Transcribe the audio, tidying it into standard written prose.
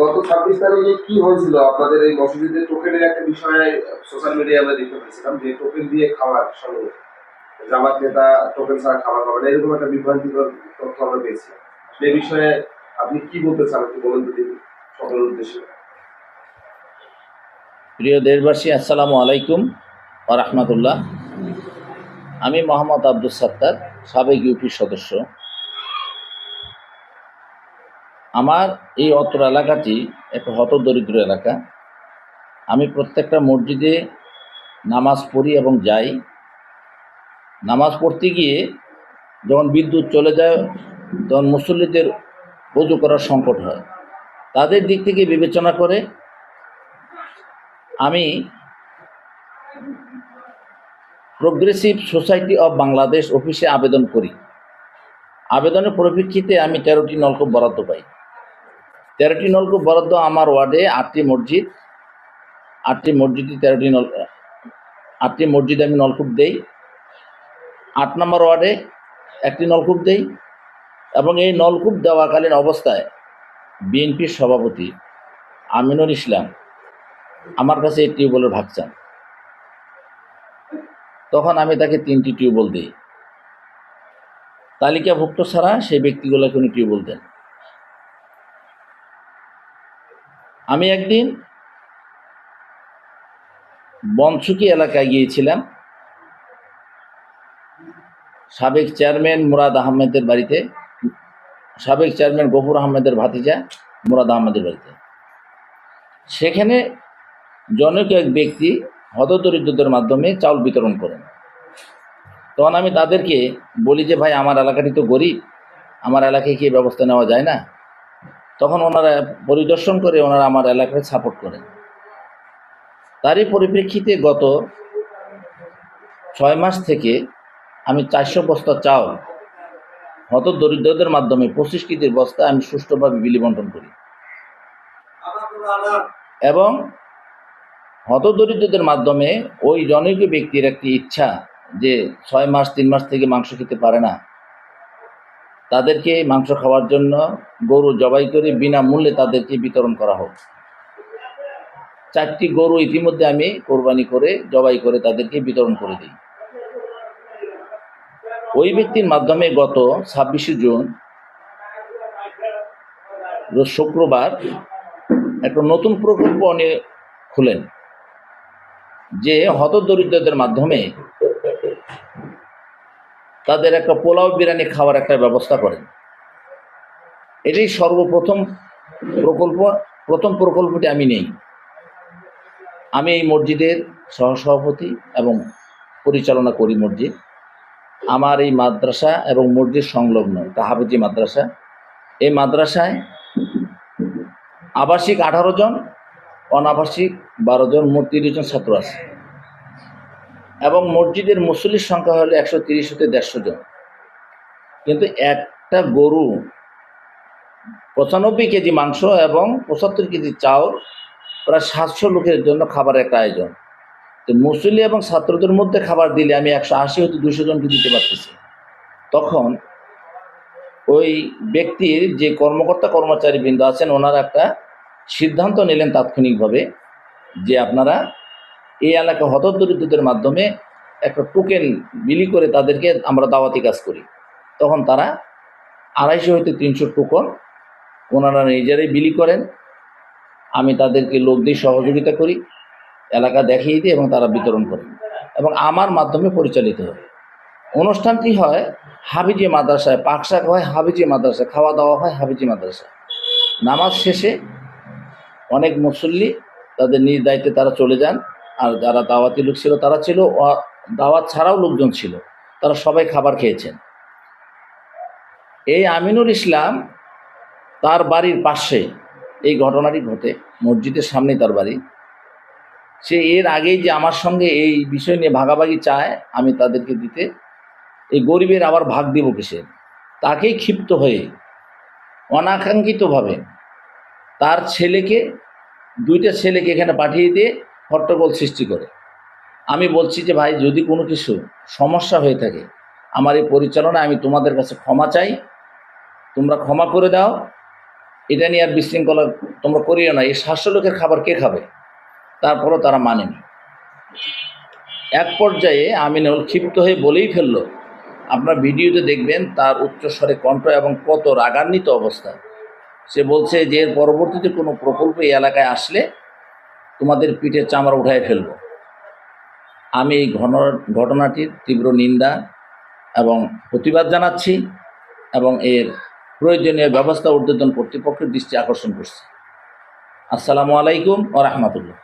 গত 26 তারিখে কি হয়েছিল আপনাদের এই মসজিদে? টোকেনের একটা বিষয়ে সোশ্যাল মিডিয়ায় আমরা দেখতে পেয়েছিলাম যে টোকেন দিয়ে খাওয়ার সঙ্গে জামাত নেতা টোকেন ছাড়া খাবার খাবেন, এরকম একটা বিভ্রান্তিকর তথ্য আমরা পেয়েছিলাম। সেই বিষয়ে আপনি কি বলতে চান একটু বলুন যদি সকলের উদ্দেশ্যে। প্রিয় দেশবাসী, আসসালামু আলাইকুম ওয়া রাহমাতুল্লাহ। আমি মোহাম্মদ আব্দুস সাত্তার, সাবেক ইউপির সদস্য। আমার এই অত্র এলাকাটি একটা হতদরিদ্র এলাকা। আমি প্রত্যেকটা মসজিদে নামাজ পড়ি এবং যাই। নামাজ পড়তে গিয়ে যখন বিদ্যুৎ চলে যায় তখন মুসল্লিদের ওযু করার সংকট হয়। তাদের দিক থেকে বিবেচনা করে আমি প্রোগ্রেসিভ সোসাইটি অফ বাংলাদেশ অফিসে আবেদন করি। আবেদনের পরিপ্রেক্ষিতে আমি 13টি নলকূপ বরাদ্দ পাই। 13টি নলকূপ বরাদ্দ আমার ওয়ার্ডে 8টি মসজিদ, 8টি মসজিদে 8টি মসজিদে আমি নলকূপ দেই। 8 নম্বর ওয়ার্ডে একটি নলকূপ দেই এবং এই নলকূপ দেওয়াকালীন অবস্থায় বিএনপির সভাপতি আমিনুল ইসলাম আমার কাছে এই টিউবওয়েলের ভাগ চান। তখন আমি তাকে 3টি টিউবওয়েল দিই। তালিকাভুক্ত ছাড়া সেই ব্যক্তিগুলোকে উনি টিউবওয়েল দেন। আমি একদিন বনছুকি এলাকায় গিয়েছিলাম সাবেক চেয়ারম্যান মুরাদ আহমেদের বাড়িতে, সাবেক চেয়ারম্যান গফুর আহমেদের ভাতিজা মুরাদ আহমেদের বাড়িতে। সেখানে জনৈক এক ব্যক্তি হতদরিদ্রদের মাধ্যমে চাউল বিতরণ করেন। তখন আমি তাদেরকে বলি যে ভাই, আমার এলাকাটি তো গরিব, আমার এলাকায় কি ব্যবস্থা নেওয়া যায় না? তখন ওনারা পরিদর্শন করে ওনারা আমার এলাকায় সাপোর্ট করেন। তারই পরিপ্রেক্ষিতে গত 6 মাস থেকে আমি 400 বস্তা চাউল হতদরিদ্রদের মাধ্যমে 25 কেজির বস্তা আমি সুষ্ঠুভাবে বিলি বন্টন করি। এবং হতদরিদ্রদের মাধ্যমে ওই জনৈক ব্যক্তির একটি ইচ্ছা যে 6 মাস 3 মাস থেকে মাংস খেতে পারে না, তাদেরকে মাংস খাওয়ার জন্য গরু জবাই করে বিনামূল্যে তাদেরকে বিতরণ করা হোক। 4টি গরু ইতিমধ্যে আমি কোরবানি করে জবাই করে তাদেরকে বিতরণ করে দিই। ওই ব্যক্তির মাধ্যমে গত 26শে জুন রোজ শুক্রবার একটা নতুন প্রকল্প উনি খুলেন যে হতদরিদ্রদের মাধ্যমে তাদের একটা পোলাও বিরিয়ানি খাওয়ার একটা ব্যবস্থা করেন। এটাই সর্বপ্রথম প্রকল্প। প্রথম প্রকল্পটি আমি নেই। আমি এই মসজিদের সহসভাপতি এবং পরিচালনা করি মসজিদ। আমার এই মাদ্রাসা এবং মসজিদ সংলগ্ন একটা হাফেজি মাদ্রাসা। এই মাদ্রাসায় আবাসিক 18 জন, অনাবাসিক 12 জন, মোট 30 জন ছাত্র আছে এবং মসজিদের মুসল্লির সংখ্যা হলো 130 হতে 150 জন। কিন্তু একটা গরু, 95 কেজি মাংস এবং 75 কেজি চাউল, প্রায় 700 লোকের জন্য খাবারের একটা আয়োজন। তো মুসল্লি এবং ছাত্রদের মধ্যে খাবার দিলে আমি 180 হতে 200 জনকে দিতে পারতেছি। তখন ওই ব্যক্তির যে কর্মকর্তা কর্মচারী বৃন্দ আছেন ওনারা একটা সিদ্ধান্ত নিলেন তাৎক্ষণিকভাবে যে আপনারা এই এলাকা হতদরিদ্রদের মাধ্যমে একটা টোকেন বিলি করে তাদেরকে আমরা দাওয়াতি কাজ করি। তখন তারা 250 হইতে 300 টোকন ওনারা নিজেরাই বিলি করেন। আমি তাদেরকে লোক দিয়ে সহযোগিতা করি, এলাকা দেখিয়ে দিই এবং তারা বিতরণ করেন এবং আমার মাধ্যমে পরিচালিত হয়। অনুষ্ঠানটি হয় হাফেজি মাদ্রাসায়, পাকশাক হয় হাফেজি মাদ্রাসায়, খাওয়া দাওয়া হয় হাফেজি মাদ্রাসায়। নামাজ শেষে অনেক মুসল্লি তাদের নিজ দায়িত্বে তারা চলে যান, আর যারা দাওয়াতি লোক ছিল তারা ছিল, দাওয়াত ছাড়াও লোকজন ছিল, তারা সবাই খাবার খেয়েছেন। এই আমিনুল ইসলাম, তার বাড়ির পাশে এই ঘটনাটি ঘটে, মসজিদের সামনেই তার বাড়ি। সে এর আগেই যে আমার সঙ্গে এই বিষয় নিয়ে ভাগাভাগি চায় আমি তাদেরকে দিতে, এই গরিবের আবার ভাগ দেব কিসের, তাকেই ক্ষিপ্ত হয়ে অনাকাঙ্ক্ষিতভাবে তার ছেলেকে, 2টা ছেলেকে এখানে পাঠিয়ে দিয়ে হট্টগোল সৃষ্টি করে। আমি বলছি যে ভাই, যদি কোনো কিছু সমস্যা হয়ে থাকে আমার এই পরিচালনায়, আমি তোমাদের কাছে ক্ষমা চাই, তোমরা ক্ষমা করে দাও। এটা নিয়ে আর বিশৃঙ্খলা তোমরা করিও না, এই 700 লোকের খাবার কে খাবে? তারপরও তারা মানেনি। এক পর্যায়ে আমিনুল ক্ষিপ্ত হয়ে বলেই ফেলল, আপনার ভিডিওতে দেখবেন তার উচ্চস্বরে কণ্ঠ এবং কত রাগান্বিত অবস্থা। সে বলছে যে এর পরবর্তীতে কোনো প্রকল্প এই এলাকায় আসলে তোমাদের পিঠের চামড়া উঠায় ফেলব। আমি এই ঘটনাটির তীব্র নিন্দা এবং প্রতিবাদ জানাচ্ছি এবং এর প্রয়োজনীয় ব্যবস্থা ঊর্ধ্বতন কর্তৃপক্ষের দৃষ্টি আকর্ষণ করছি। আসসালামু আলাইকুম ওয়া রাহমাতুল্লাহ।